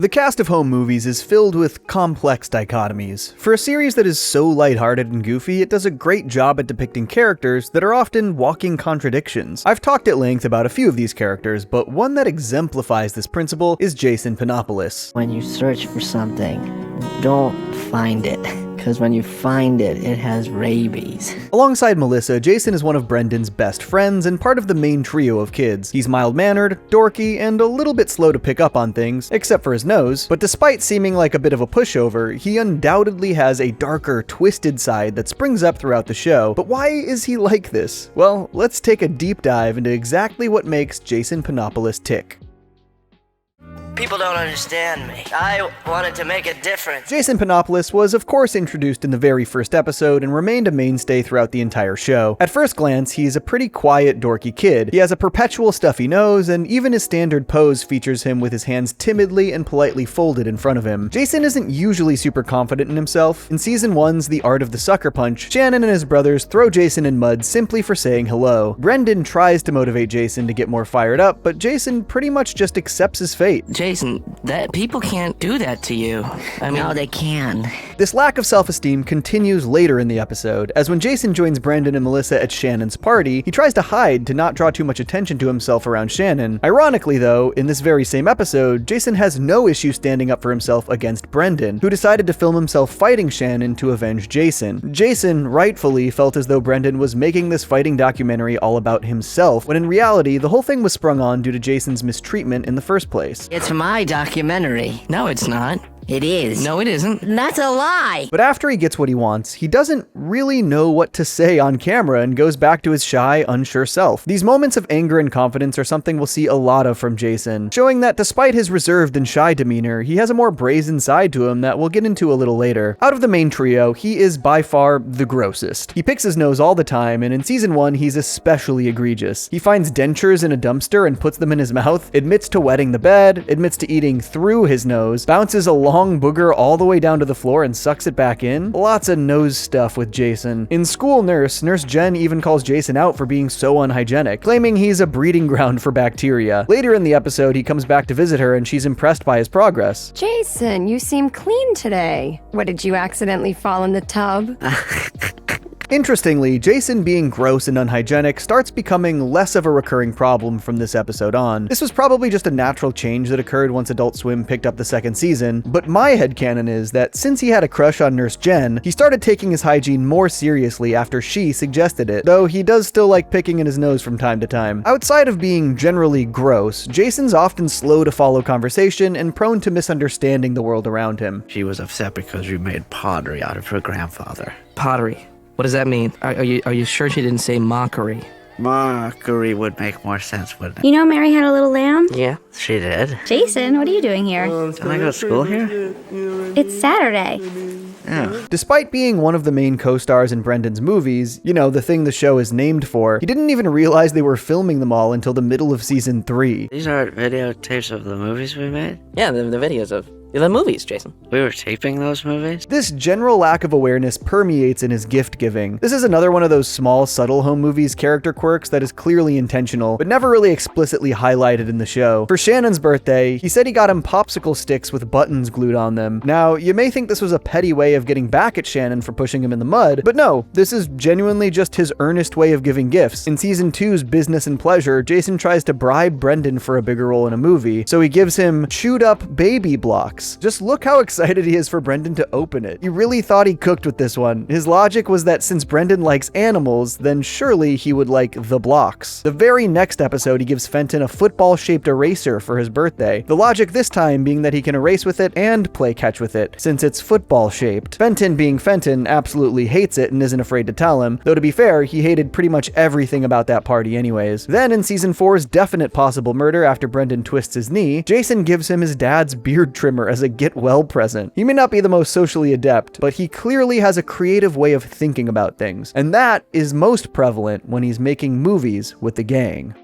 The cast of home movies is filled with complex dichotomies. For a series that is so lighthearted and goofy, it does a great job at depicting characters that are often walking contradictions. I've talked at length about a few of these characters, but one that exemplifies this principle is Jason Penopolis. When you search for something, don't find it. Because when you find it, it has rabies. Alongside Melissa, Jason is one of Brendon's best friends and part of the main trio of kids. He's mild-mannered, dorky, and a little bit slow to pick up on things, except for his nose, but despite seeming like a bit of a pushover, he undoubtedly has a darker, twisted side that springs up throughout the show. But why is he like this? Well, let's take a deep dive into exactly what makes Jason Penopolis tick. People don't understand me. I wanted to make a difference. Jason Penopolis was of course introduced in the very first episode and remained a mainstay throughout the entire show. At first glance, he's a pretty quiet, dorky kid. He has a perpetual stuffy nose, and even his standard pose features him with his hands timidly and politely folded in front of him. Jason isn't usually super confident in himself. In Season 1's The Art of the Sucker Punch, Shannon and his brothers throw Jason in mud simply for saying hello. Brendon tries to motivate Jason to get more fired up, but Jason pretty much just accepts his fate. Jason, that people can't do that to you. I mean, No, they can. This lack of self-esteem continues later in the episode, as when Jason joins Brendon and Melissa at Shannon's party, he tries to hide to not draw too much attention to himself around Shannon. Ironically though, in this very same episode, Jason has no issue standing up for himself against Brendon, who decided to film himself fighting Shannon to avenge Jason. Jason rightfully felt as though Brendon was making this fighting documentary all about himself, when in reality, the whole thing was sprung on due to Jason's mistreatment in the first place. It's my documentary. no, it's not. It is. No, it isn't. That's a lie. But after he gets what he wants, he doesn't really know what to say on camera and goes back to his shy, unsure self. These moments of anger and confidence are something we'll see a lot of from Jason, showing that despite his reserved and shy demeanor, he has a more brazen side to him that we'll get into a little later. Out of the main trio, he is by far the grossest. He picks his nose all the time, and in Season 1, he's especially egregious. He finds dentures in a dumpster and puts them in his mouth, admits to wetting the bed, admits to eating through his nose, bounces a long booger all the way down to the floor and sucks it back in. Lots of nose stuff with Jason. In School Nurse Jen even calls Jason out for being so unhygienic, claiming he's a breeding ground for bacteria. Later in the episode, he comes back to visit her and she's impressed by his progress. Jason, you seem clean today. What, did you accidentally fall in the tub? Interestingly, Jason being gross and unhygienic starts becoming less of a recurring problem from this episode on. This was probably just a natural change that occurred once Adult Swim picked up the second season, but my headcanon is that since he had a crush on Nurse Jen, he started taking his hygiene more seriously after she suggested it, though he does still like picking in his nose from time to time. Outside of being generally gross, Jason's often slow to follow conversation and prone to misunderstanding the world around him. She was upset because we made pottery out of her grandfather. Pottery. What does that mean? Are you sure she didn't say mockery? Mockery would make more sense, wouldn't it? You know Mary had a little lamb? Yeah. She did. Jason, what are you doing here? Don't I go to school here? It's Saturday. Yeah. Despite being one of the main co-stars in Brendon's movies, you know, the thing the show is named for, he didn't even realize they were filming them all until the middle of Season 3. These aren't videotapes of the movies we made? Yeah, the videos of the movies, Jason. We were taping those movies? This general lack of awareness permeates in his gift giving. This is another one of those small, subtle home movies character quirks that is clearly intentional, but never really explicitly highlighted in the show. For Shannon's birthday, he said he got him popsicle sticks with buttons glued on them. Now, you may think this was a petty way of getting back at Shannon for pushing him in the mud, but no, this is genuinely just his earnest way of giving gifts. In Season 2's Business and Pleasure, Jason tries to bribe Brendon for a bigger role in a movie, so he gives him chewed up baby blocks. Just look how excited he is for Brendon to open it. He really thought he cooked with this one. His logic was that since Brendon likes animals, then surely he would like the blocks. The very next episode, he gives Fenton a football-shaped eraser for his birthday. The logic this time being that he can erase with it and play catch with it, since it's football-shaped. Fenton, being Fenton, absolutely hates it and isn't afraid to tell him, though to be fair, he hated pretty much everything about that party anyways. Then in Season 4's definite possible murder after Brendon twists his knee, Jason gives him his dad's beard trimmer as a get-well present. He may not be the most socially adept, but he clearly has a creative way of thinking about things, and that is most prevalent when he's making movies with the gang.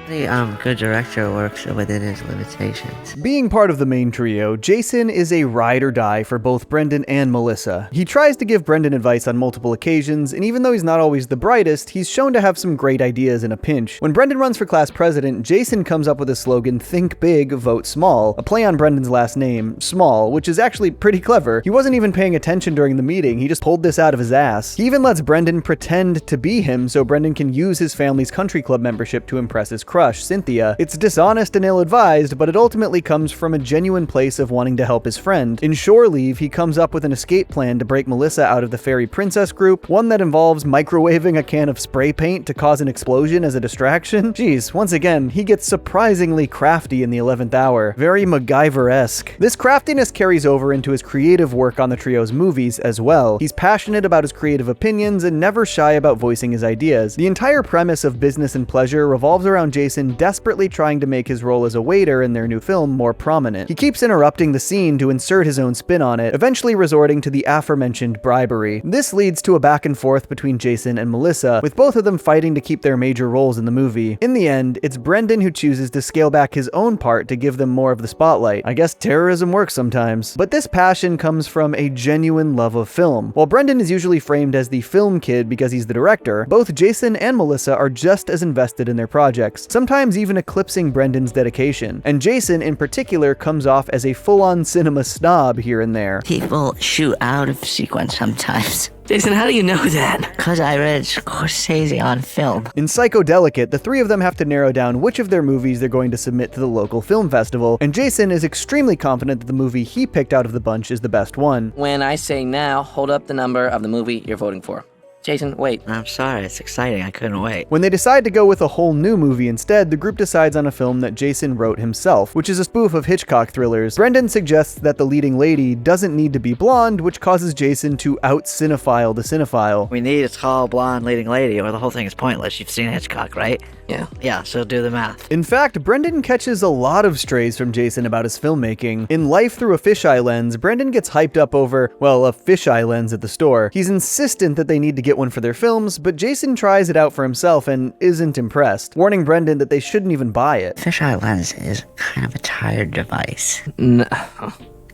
The good director works within his limitations. Being part of the main trio, Jason is a ride or die for both Brendon and Melissa. He tries to give Brendon advice on multiple occasions, and even though he's not always the brightest, he's shown to have some great ideas in a pinch. When Brendon runs for class president, Jason comes up with a slogan, "Think big, vote small," a play on Brendon's last name, Small, which is actually pretty clever. He wasn't even paying attention during the meeting, he just pulled this out of his ass. He even lets Brendon pretend to be him so Brendon can use his family's country club membership to impress his crush, Cynthia. It's dishonest and ill-advised, but it ultimately comes from a genuine place of wanting to help his friend. In Shore Leave, he comes up with an escape plan to break Melissa out of the fairy princess group, one that involves microwaving a can of spray paint to cause an explosion as a distraction. Jeez, once again, he gets surprisingly crafty in the 11th hour. Very MacGyver-esque. This craftiness carries over into his creative work on the trio's movies as well. He's passionate about his creative opinions and never shy about voicing his ideas. The entire premise of Business and Pleasure revolves around Jason desperately trying to make his role as a waiter in their new film more prominent. He keeps interrupting the scene to insert his own spin on it, eventually resorting to the aforementioned bribery. This leads to a back and forth between Jason and Melissa, with both of them fighting to keep their major roles in the movie. In the end, it's Brendon who chooses to scale back his own part to give them more of the spotlight. I guess terrorism works sometimes. But this passion comes from a genuine love of film. While Brendon is usually framed as the film kid because he's the director, both Jason and Melissa are just as invested in their projects, sometimes even eclipsing Brendon's dedication. And Jason, in particular, comes off as a full-on cinema snob here and there. People shoot out of sequence sometimes. Jason, how do you know that? Because I read Scorsese on film. In Psychodelicate, the three of them have to narrow down which of their movies they're going to submit to the local film festival, and Jason is extremely confident that the movie he picked out of the bunch is the best one. When I say now, hold up the number of the movie you're voting for. Jason, wait. I'm sorry, it's exciting. I couldn't wait. When they decide to go with a whole new movie instead, the group decides on a film that Jason wrote himself, which is a spoof of Hitchcock thrillers. Brendon suggests that the leading lady doesn't need to be blonde, which causes Jason to out-cinephile the cinephile. We need a tall, blonde leading lady, or the whole thing is pointless. You've seen Hitchcock, right? Yeah. Yeah, so do the math. In fact, Brendon catches a lot of strays from Jason about his filmmaking. In Life Through a Fisheye Lens, Brendon gets hyped up over, well, a fisheye lens at the store. He's insistent that they need to get one for their films, but Jason tries it out for himself and isn't impressed, warning Brendon that they shouldn't even buy it. Fisheye lens is kind of a tired device. No.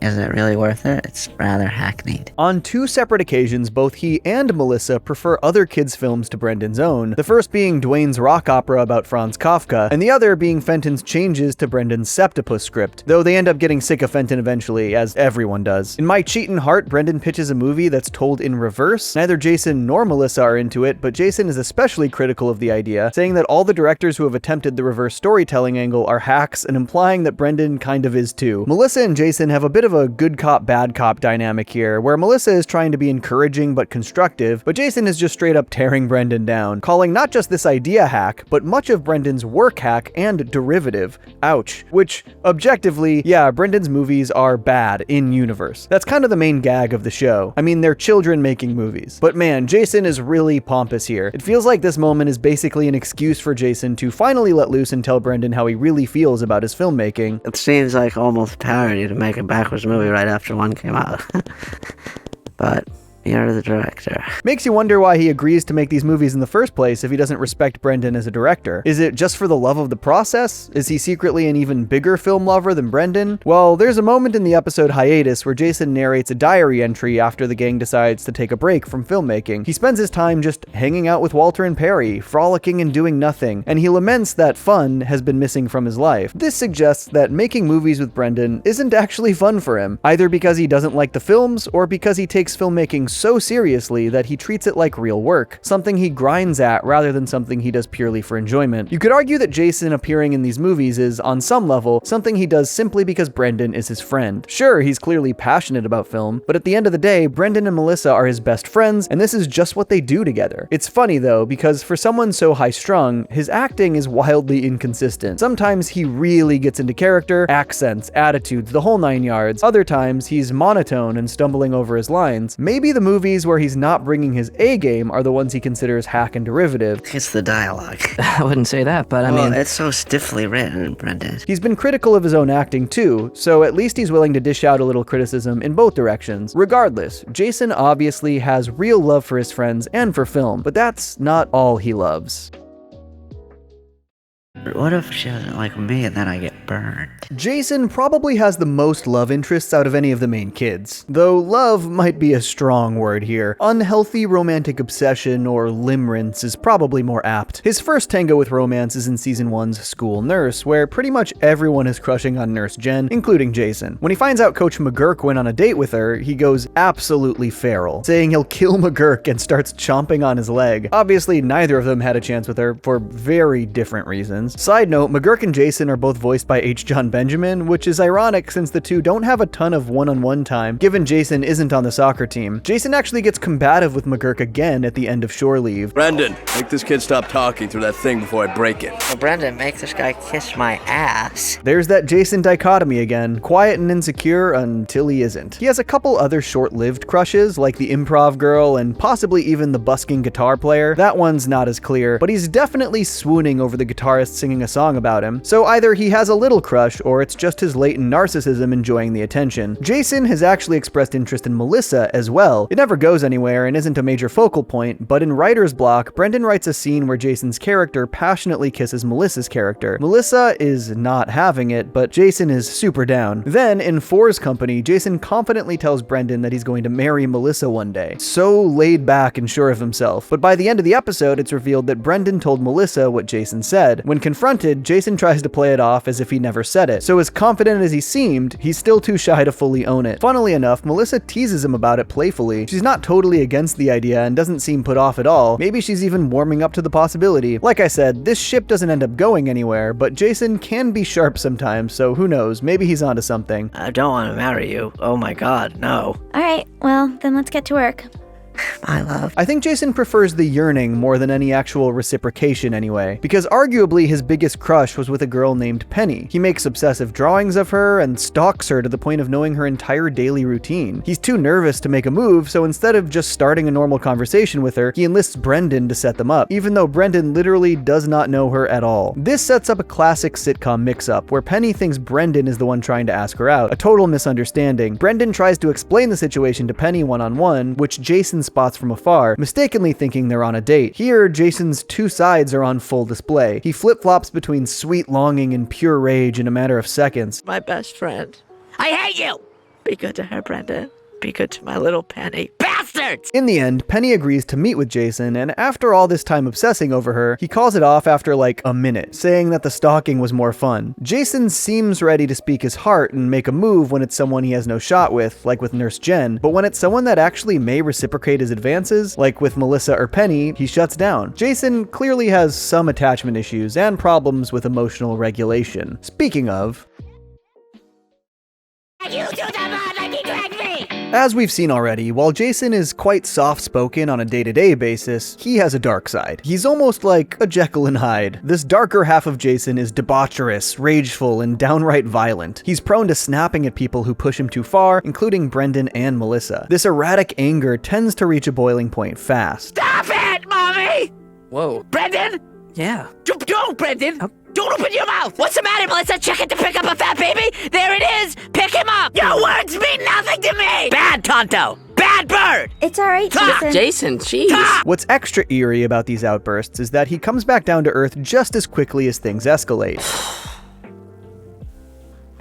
Is it really worth it? It's rather hackneyed. On two separate occasions, both he and Melissa prefer other kids' films to Brendon's own, the first being Dwayne's rock opera about Franz Kafka, and the other being Fenton's changes to Brendon's Septipus script, though they end up getting sick of Fenton eventually, as everyone does. In My Cheatin' Heart, Brendon pitches a movie that's told in reverse. Neither Jason nor Melissa are into it, but Jason is especially critical of the idea, saying that all the directors who have attempted the reverse storytelling angle are hacks, and implying that Brendon kind of is too. Melissa and Jason have a bit of a good cop, bad cop dynamic here, where Melissa is trying to be encouraging but constructive, but Jason is just straight up tearing Brendon down, calling not just this idea hack, but much of Brendon's work hack and derivative. Ouch. Which, objectively, yeah, Brendon's movies are bad in universe. That's kind of the main gag of the show. I mean, they're children making movies. But man, Jason is really pompous here. It feels like this moment is basically an excuse for Jason to finally let loose and tell Brendon how he really feels about his filmmaking. It seems like almost parody to make a backwards movie right after one came out. But you're the director. Makes you wonder why he agrees to make these movies in the first place if he doesn't respect Brendon as a director. Is it just for the love of the process? Is he secretly an even bigger film lover than Brendon? Well, there's a moment in the episode Hiatus where Jason narrates a diary entry after the gang decides to take a break from filmmaking. He spends his time just hanging out with Walter and Perry, frolicking and doing nothing, and he laments that fun has been missing from his life. This suggests that making movies with Brendon isn't actually fun for him, either because he doesn't like the films or because he takes filmmaking so seriously that he treats it like real work, something he grinds at rather than something he does purely for enjoyment. You could argue that Jason appearing in these movies is, on some level, something he does simply because Brendon is his friend. Sure, he's clearly passionate about film, but at the end of the day, Brendon and Melissa are his best friends, and this is just what they do together. It's funny though, because for someone so high-strung, his acting is wildly inconsistent. Sometimes he really gets into character, accents, attitudes, the whole 9 yards. Other times, he's monotone and stumbling over his lines. Maybe the movies where he's not bringing his A game are the ones he considers hack and derivative. It's the dialogue. I wouldn't say that, but I mean... it's so stiffly written, Brendon. He's been critical of his own acting too, so at least he's willing to dish out a little criticism in both directions. Regardless, Jason obviously has real love for his friends and for film, but that's not all he loves. What if she doesn't like me and then I get burned? Jason probably has the most love interests out of any of the main kids, though love might be a strong word here. Unhealthy romantic obsession or limerence is probably more apt. His first tango with romance is in season 1's School Nurse, where pretty much everyone is crushing on Nurse Jen, including Jason. When he finds out Coach McGurk went on a date with her, he goes absolutely feral, saying he'll kill McGurk and starts chomping on his leg. Obviously, neither of them had a chance with her for very different reasons. Side note, McGurk and Jason are both voiced by H. John Benjamin, which is ironic since the two don't have a ton of one-on-one time, given Jason isn't on the soccer team. Jason actually gets combative with McGurk again at the end of Shore Leave. Brendon, make this kid stop talking through that thing before I break it. Well, Brendon, make this guy kiss my ass. There's that Jason dichotomy again, quiet and insecure until he isn't. He has a couple other short-lived crushes, like the improv girl and possibly even the busking guitar player. That one's not as clear, but he's definitely swooning over the guitarist singing a song about him. So either he has a little crush, or it's just his latent narcissism enjoying the attention. Jason has actually expressed interest in Melissa as well. It never goes anywhere and isn't a major focal point, but in writer's block, Brendon writes a scene where Jason's character passionately kisses Melissa's character. Melissa is not having it, but Jason is super down. Then, in Four's company, Jason confidently tells Brendon that he's going to marry Melissa one day. So laid back and sure of himself. But by the end of the episode, it's revealed that Brendon told Melissa what Jason said. When confronted, Jason tries to play it off as if he never said it. So as confident as he seemed, he's still too shy to fully own it. Funnily enough, Melissa teases him about it playfully. She's not totally against the idea and doesn't seem put off at all. Maybe she's even warming up to the possibility. Like I said, this ship doesn't end up going anywhere, but Jason can be sharp sometimes, so who knows, maybe he's onto something. I don't want to marry you. Oh my god, no. Alright, well, then let's get to work. My love. I think Jason prefers the yearning more than any actual reciprocation anyway, because arguably his biggest crush was with a girl named Penny. He makes obsessive drawings of her and stalks her to the point of knowing her entire daily routine. He's too nervous to make a move, so instead of just starting a normal conversation with her, he enlists Brendon to set them up, even though Brendon literally does not know her at all. This sets up a classic sitcom mix-up, where Penny thinks Brendon is the one trying to ask her out, a total misunderstanding. Brendon tries to explain the situation to Penny one-on-one, which Jason spots from afar, mistakenly thinking they're on a date. Here, Jason's two sides are on full display. He flip-flops between sweet longing and pure rage in a matter of seconds. My best friend. I hate you! Be good to her, Brendon. Be good to my little Penny. Bastards! In the end, Penny agrees to meet with Jason, and after all this time obsessing over her, he calls it off after like a minute, saying that the stalking was more fun. Jason seems ready to speak his heart and make a move when it's someone he has no shot with, like with Nurse Jen, but when it's someone that actually may reciprocate his advances, like with Melissa or Penny, he shuts down. Jason clearly has some attachment issues and problems with emotional regulation. Speaking of... You do the man like he dragged me! As we've seen already, while Jason is quite soft-spoken on a day-to-day basis, he has a dark side. He's almost like a Jekyll and Hyde. This darker half of Jason is debaucherous, rageful, and downright violent. He's prone to snapping at people who push him too far, including Brendon and Melissa. This erratic anger tends to reach a boiling point fast. Stop it, Mommy! Whoa. Brendon! Yeah. Don't, Brendon! Don't open your mouth! What's the matter, Melissa? Checking to pick up a fat baby? There it is! Pick him up! Your words mean nothing to me! Bad, Tonto! Bad bird! It's alright, Jason. Jason, jeez. What's extra eerie about these outbursts is that he comes back down to earth just as quickly as things escalate.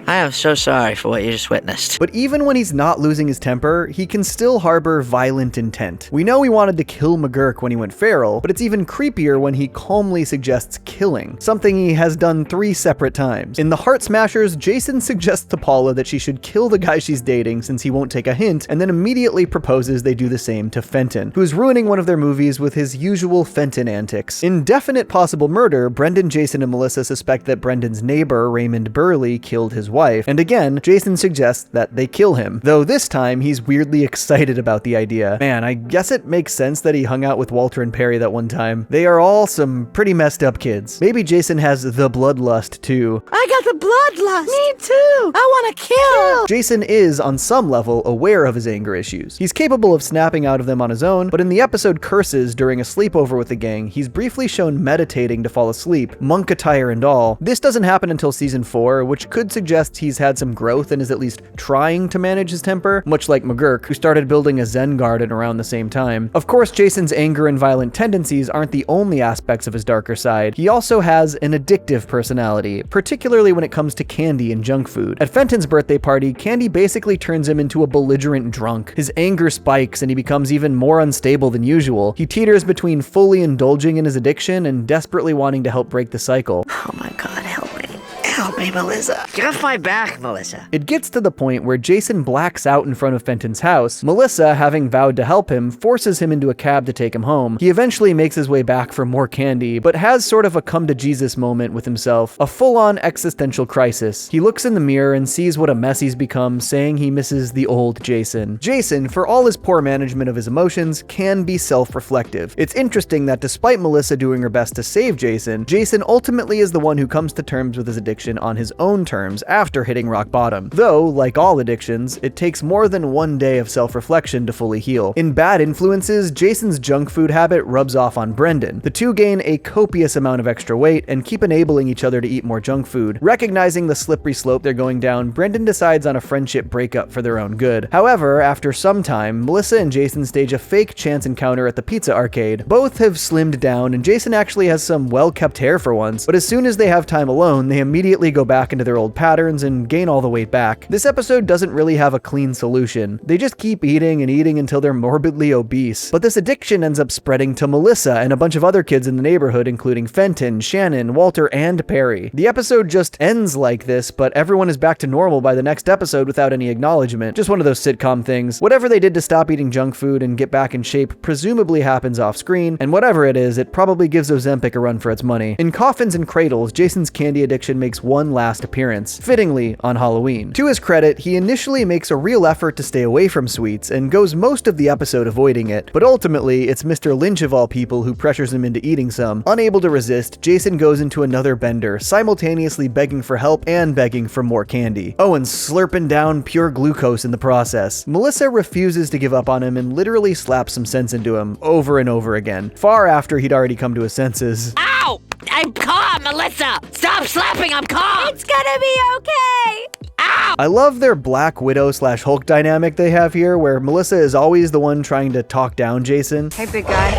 I am so sorry for what you just witnessed. But even when he's not losing his temper, he can still harbor violent intent. We know he wanted to kill McGurk when he went feral, but it's even creepier when he calmly suggests killing, something he has done 3 separate times. In the Heart Smashers, Jason suggests to Paula that she should kill the guy she's dating since he won't take a hint, and then immediately proposes they do the same to Fenton, who's ruining one of their movies with his usual Fenton antics. In Definite Possible Murder, Brendon, Jason, and Melissa suspect that Brendon's neighbor, Raymond Burley, killed his wife, and again, Jason suggests that they kill him, though this time he's weirdly excited about the idea. Man, I guess it makes sense that he hung out with Walter and Perry that one time. They are all some pretty messed up kids. Maybe Jason has the bloodlust too. I got the bloodlust! Me too! I wanna kill! Jason is, on some level, aware of his anger issues. He's capable of snapping out of them on his own, but in the episode Curses, during a sleepover with the gang, he's briefly shown meditating to fall asleep, monk attire and all. This doesn't happen until season 4, which could suggest suggests he's had some growth and is at least trying to manage his temper, much like McGurk, who started building a Zen garden around the same time. Of course, Jason's anger and violent tendencies aren't the only aspects of his darker side. He also has an addictive personality, particularly when it comes to candy and junk food. At Fenton's birthday party, candy basically turns him into a belligerent drunk. His anger spikes and he becomes even more unstable than usual. He teeters between fully indulging in his addiction and desperately wanting to help break the cycle. Oh my God, help me. Help me, Melissa. Get off my back, Melissa. It gets to the point where Jason blacks out in front of Fenton's house. Melissa, having vowed to help him, forces him into a cab to take him home. He eventually makes his way back for more candy, but has sort of a come-to-Jesus moment with himself, a full-on existential crisis. He looks in the mirror and sees what a mess he's become, saying he misses the old Jason. Jason, for all his poor management of his emotions, can be self-reflective. It's interesting that despite Melissa doing her best to save Jason, Jason ultimately is the one who comes to terms with his addiction on his own terms after hitting rock bottom. Though, like all addictions, it takes more than one day of self-reflection to fully heal. In Bad Influences, Jason's junk food habit rubs off on Brendon. The two gain a copious amount of extra weight and keep enabling each other to eat more junk food. Recognizing the slippery slope they're going down, Brendon decides on a friendship breakup for their own good. However, after some time, Melissa and Jason stage a fake chance encounter at the pizza arcade. Both have slimmed down and Jason actually has some well-kept hair for once, but as soon as they have time alone, they immediately go back into their old patterns and gain all the weight back. This episode doesn't really have a clean solution. They just keep eating and eating until they're morbidly obese. But this addiction ends up spreading to Melissa and a bunch of other kids in the neighborhood, including Fenton, Shannon, Walter, and Perry. The episode just ends like this, but everyone is back to normal by the next episode without any acknowledgement. Just one of those sitcom things. Whatever they did to stop eating junk food and get back in shape presumably happens off screen, and whatever it is, it probably gives Ozempic a run for its money. In Coffins and Cradles, Jason's candy addiction makes one last appearance, fittingly on Halloween. To his credit, he initially makes a real effort to stay away from sweets and goes most of the episode avoiding it, but ultimately it's Mr. Lynch of all people who pressures him into eating some. Unable to resist, Jason goes into another bender, simultaneously begging for help and begging for more candy. Oh, and slurping down pure glucose in the process. Melissa refuses to give up on him and literally slaps some sense into him over and over again, far after he'd already come to his senses. Ow! I'm calm, Melissa! Stop slapping, I'm calm! It's gonna be okay. Ow! I love their Black Widow / Hulk dynamic they have here, where Melissa is always the one trying to talk down Jason. Hey, big guy.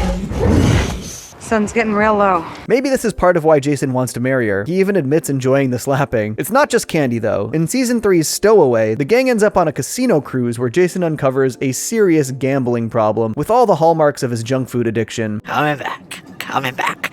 Sun's getting real low. Maybe this is part of why Jason wants to marry her. He even admits enjoying the slapping. It's not just candy though. In season 3's Stowaway, the gang ends up on a casino cruise where Jason uncovers a serious gambling problem with all the hallmarks of his junk food addiction. Coming back, coming back,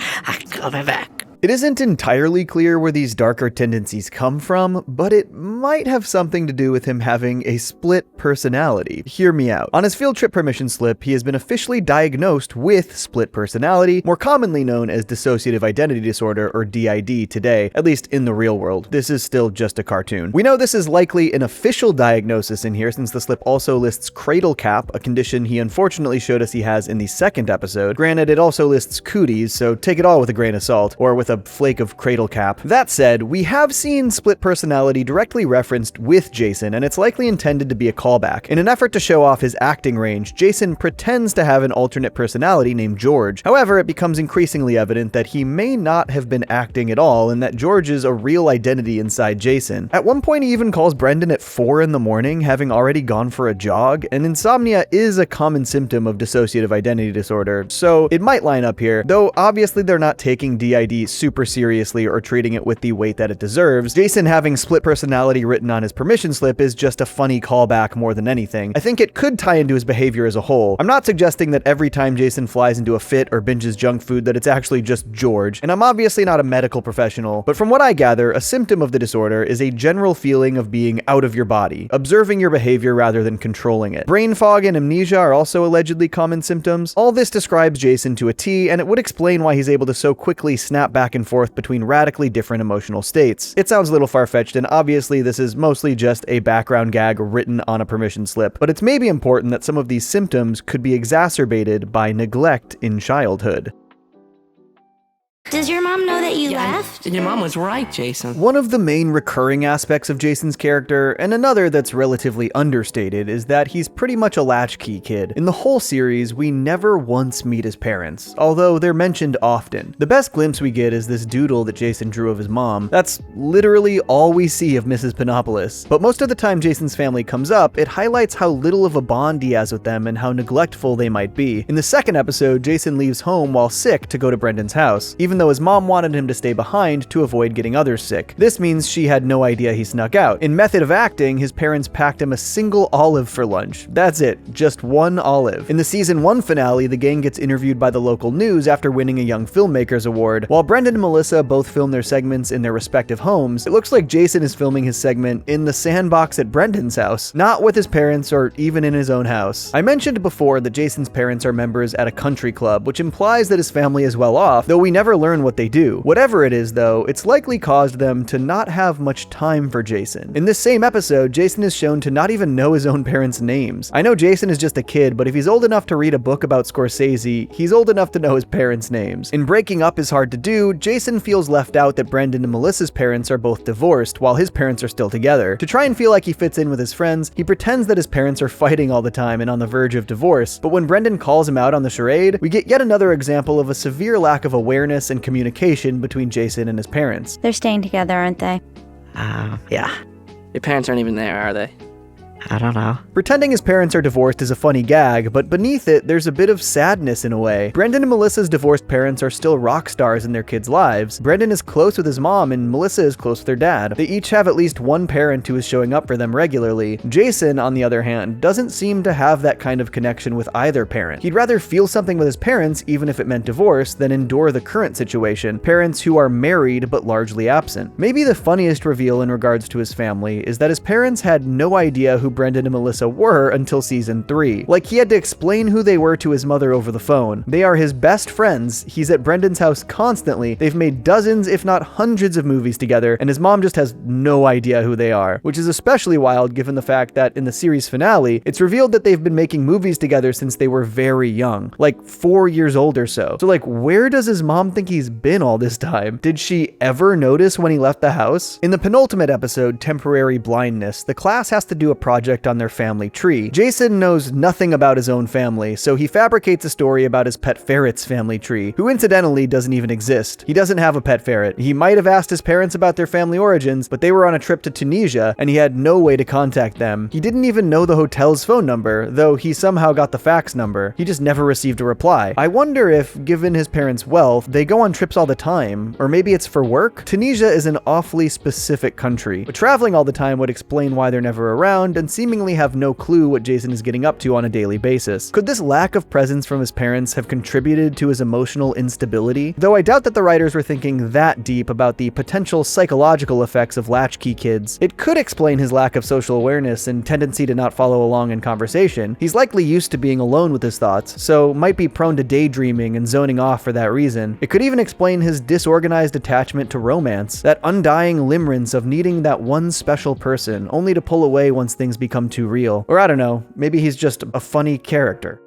coming back. It isn't entirely clear where these darker tendencies come from, but it might have something to do with him having a split personality. Hear me out. On his field trip permission slip, he has been officially diagnosed with split personality, more commonly known as dissociative identity disorder, or DID today, at least in the real world. This is still just a cartoon. We know this is likely an official diagnosis in here, since the slip also lists cradle cap, a condition he unfortunately showed us he has in the second episode. Granted, it also lists cooties, so take it all with a grain of salt, or with a flake of cradle cap. That said, we have seen split personality directly referenced with Jason, and it's likely intended to be a callback. In an effort to show off his acting range, Jason pretends to have an alternate personality named George. However, it becomes increasingly evident that he may not have been acting at all, and that George is a real identity inside Jason. At one point, he even calls Brendon at 4 in the morning, having already gone for a jog, and insomnia is a common symptom of dissociative identity disorder, so it might line up here, though obviously they're not taking DID super seriously or treating it with the weight that it deserves. Jason having split personality written on his permission slip is just a funny callback more than anything. I think it could tie into his behavior as a whole. I'm not suggesting that every time Jason flies into a fit or binges junk food that it's actually just George, and I'm obviously not a medical professional, but from what I gather, a symptom of the disorder is a general feeling of being out of your body, observing your behavior rather than controlling it. Brain fog and amnesia are also allegedly common symptoms. All this describes Jason to a T, and it would explain why he's able to so quickly snap back and forth between radically different emotional states. It sounds a little far-fetched, and obviously this is mostly just a background gag written on a permission slip, but it's maybe important that some of these symptoms could be exacerbated by neglect in childhood. Does your mom know that you left? Your mom was right, Jason. One of the main recurring aspects of Jason's character, and another that's relatively understated, is that he's pretty much a latchkey kid. In the whole series, we never once meet his parents, although they're mentioned often. The best glimpse we get is this doodle that Jason drew of his mom. That's literally all we see of Mrs. Penopolis. But most of the time Jason's family comes up, it highlights how little of a bond he has with them and how neglectful they might be. In the second episode, Jason leaves home while sick to go to Brendon's house, even though his mom wanted him to stay behind to avoid getting others sick. This means she had no idea he snuck out. In method of acting, his parents packed him a single olive for lunch. That's it, just one olive. In the season 1 finale, the gang gets interviewed by the local news after winning a Young Filmmakers Award. While Brendon and Melissa both film their segments in their respective homes, it looks like Jason is filming his segment in the sandbox at Brendon's house, not with his parents or even in his own house. I mentioned before that Jason's parents are members at a country club, which implies that his family is well off, though we never learn what they do. Whatever it is though, it's likely caused them to not have much time for Jason. In this same episode, Jason is shown to not even know his own parents' names. I know Jason is just a kid, but if he's old enough to read a book about Scorsese, he's old enough to know his parents' names. In Breaking Up Is Hard to Do, Jason feels left out that Brendon and Melissa's parents are both divorced while his parents are still together. To try and feel like he fits in with his friends, he pretends that his parents are fighting all the time and on the verge of divorce, but when Brendon calls him out on the charade, we get yet another example of a severe lack of awareness and communication between Jason and his parents. They're staying together, aren't they? Yeah. Your parents aren't even there, are they? I don't know. Pretending his parents are divorced is a funny gag, but beneath it, there's a bit of sadness in a way. Brendon and Melissa's divorced parents are still rock stars in their kids' lives. Brendon is close with his mom and Melissa is close with their dad. They each have at least one parent who is showing up for them regularly. Jason, on the other hand, doesn't seem to have that kind of connection with either parent. He'd rather feel something with his parents, even if it meant divorce, than endure the current situation, parents who are married but largely absent. Maybe the funniest reveal in regards to his family is that his parents had no idea who Brendon and Melissa were until season 3. Like, he had to explain who they were to his mother over the phone. They are his best friends, he's at Brendon's house constantly, they've made dozens if not hundreds of movies together, and his mom just has no idea who they are. Which is especially wild given the fact that in the series finale, it's revealed that they've been making movies together since they were very young, like 4 years old or so. So like, where does his mom think he's been all this time? Did she ever notice when he left the house? In the penultimate episode, Temporary Blindness, the class has to do a project on their family tree. Jason knows nothing about his own family, so he fabricates a story about his pet ferret's family tree, who incidentally doesn't even exist. He doesn't have a pet ferret. He might have asked his parents about their family origins, but they were on a trip to Tunisia, and he had no way to contact them. He didn't even know the hotel's phone number, though he somehow got the fax number. He just never received a reply. I wonder if, given his parents' wealth, they go on trips all the time, or maybe it's for work? Tunisia is an awfully specific country, but traveling all the time would explain why they're never around, and seemingly have no clue what Jason is getting up to on a daily basis. Could this lack of presence from his parents have contributed to his emotional instability? Though I doubt that the writers were thinking that deep about the potential psychological effects of latchkey kids. It could explain his lack of social awareness and tendency to not follow along in conversation. He's likely used to being alone with his thoughts, so might be prone to daydreaming and zoning off for that reason. It could even explain his disorganized attachment to romance, that undying limerence of needing that one special person, only to pull away once things become too real. Or I don't know, maybe he's just a funny character.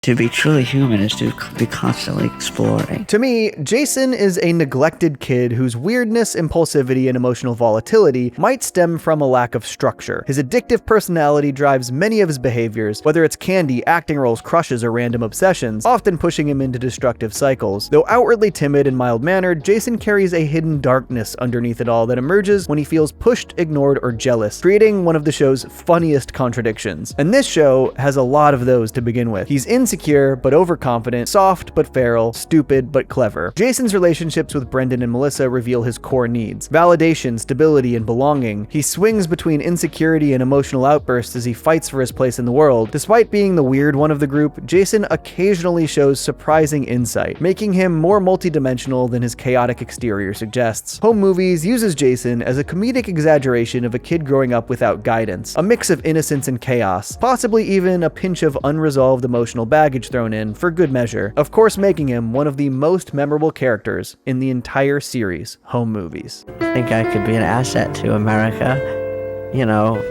To be truly human is to be constantly exploring. To me, Jason is a neglected kid whose weirdness, impulsivity, and emotional volatility might stem from a lack of structure. His addictive personality drives many of his behaviors, whether it's candy, acting roles, crushes, or random obsessions, often pushing him into destructive cycles. Though outwardly timid and mild-mannered, Jason carries a hidden darkness underneath it all that emerges when he feels pushed, ignored, or jealous, creating one of the show's funniest contradictions. And this show has a lot of those to begin with. He's insecure but overconfident, soft but feral, stupid but clever. Jason's relationships with Brendon and Melissa reveal his core needs: validation, stability, and belonging. He swings between insecurity and emotional outbursts as he fights for his place in the world. Despite being the weird one of the group, Jason occasionally shows surprising insight, making him more multidimensional than his chaotic exterior suggests. Home Movies uses Jason as a comedic exaggeration of a kid growing up without guidance, a mix of innocence and chaos, possibly even a pinch of unresolved emotional baggage thrown in for good measure, of course making him one of the most memorable characters in the entire series, Home Movies. I think I could be an asset to America,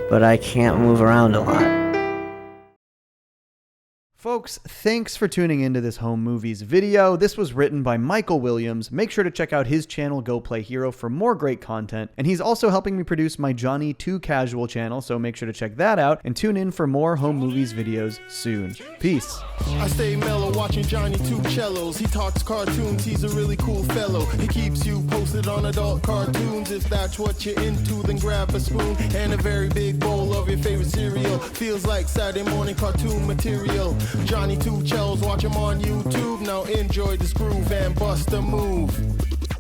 but I can't move around a lot. Folks, thanks for tuning into this home movies video. This was written by Mykal Williams. Make sure to check out his channel, Go Play Hero, for more great content. And he's also helping me produce my Johnny Too Casual channel, so make sure to check that out and tune in for more home movies videos soon. Peace. I stay mellow watching Johnny Two Cellos. He talks cartoons, he's a really cool fellow. He keeps you posted on adult cartoons. If that's what you're into, then grab a spoon and a very big bowl of your favorite cereal. Feels like Saturday morning cartoon material. Johnny Two Cellos, watch him on YouTube. Now enjoy this groove and bust a move.